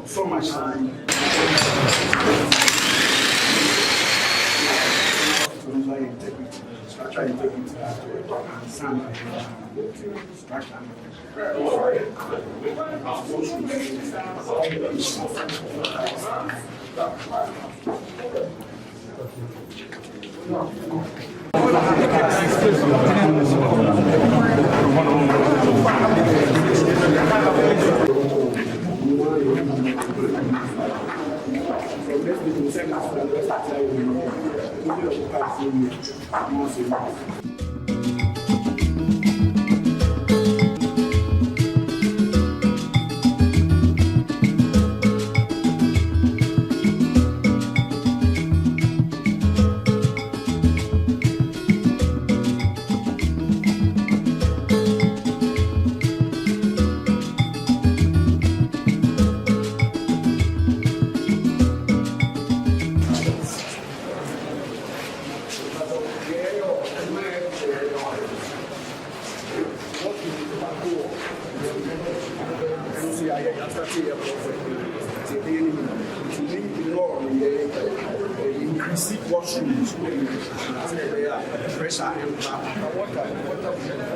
So much structure integrity and sound structure.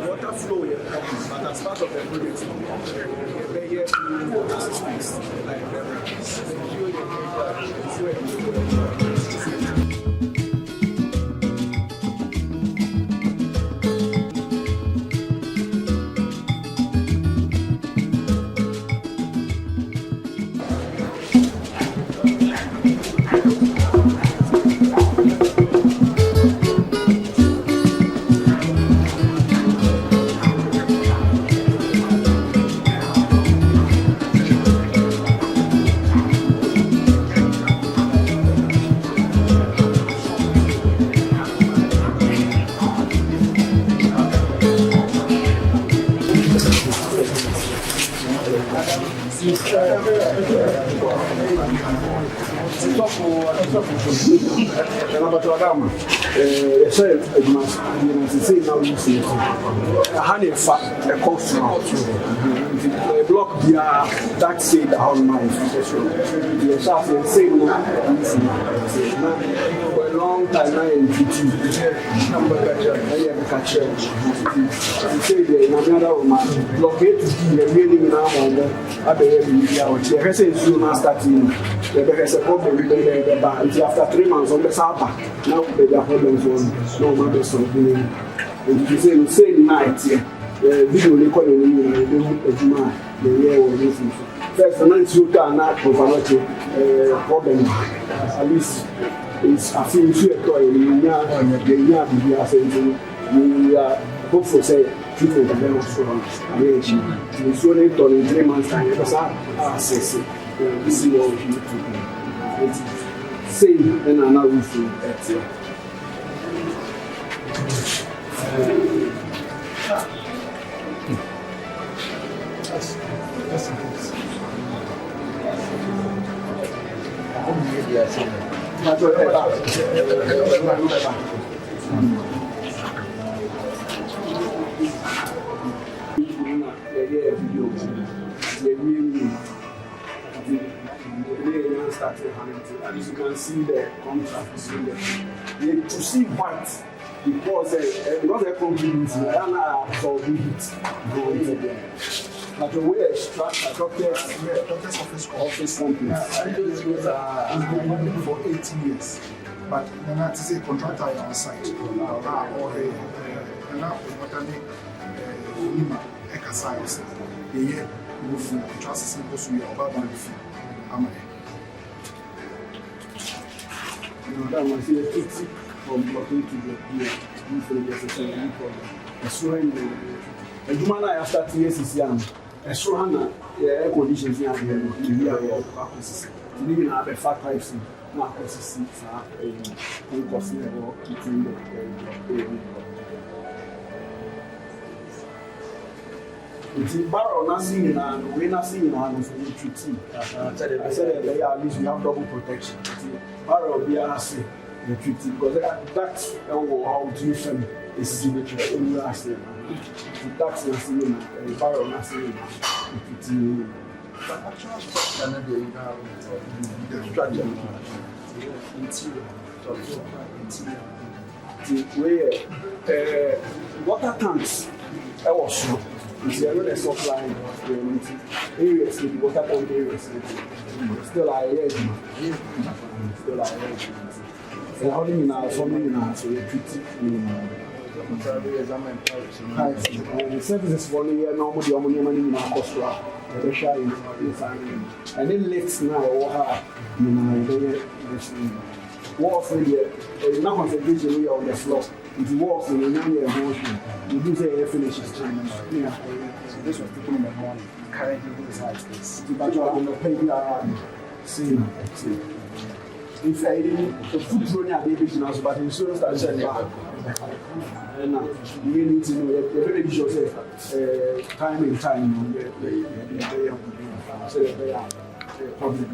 Water flow here, but as part of the project, block that said the whole night. For a long time now in GT, block it to be really now and I say soon starting. There's a problem with the band. After 3 months on the South, now there are problems on no matter something. And you say the same night, video recording the year or this. First, the night you can not Komfo problem. At least it's a few years ago. We are hopeful say treatment and then also arrange. We saw it on in 3 months time. Because this is what we need to do. Same and another roof. And as you can see the contrast in there. To see white because the concrete I saw heat going there. But the way doctor's office complex. I those are been for 8 years. But then I say contractor on site. Or exercise. Yeah, move trust simple to your bad that was here from blocking to the after 2 years is young. A strong air conditions here. We have a fat pipes. Now, it's barrel nothing and we're not seeing on for you to see. I said at least we have double protection. Barrel be a say the treaty because that's how to film is signature in the last year. That's nothing, barrel nothing. But actually, the structure where water tanks I was sure. It's a really supply areas with water tank areas. Still I and how many now? So many now. So you're pretty. The services for the year normally money in our cost. The shy and then let's now walls in the now concentration we are on the floor. It walks in the emotion. You do say air finishes Chinese. Yeah. So this was taken in the morning. Currently this like this. But you are on the paper around. See. If I didn't the food running at baby now, but insurance that said and now you need to know the very sure say time and time so they are public.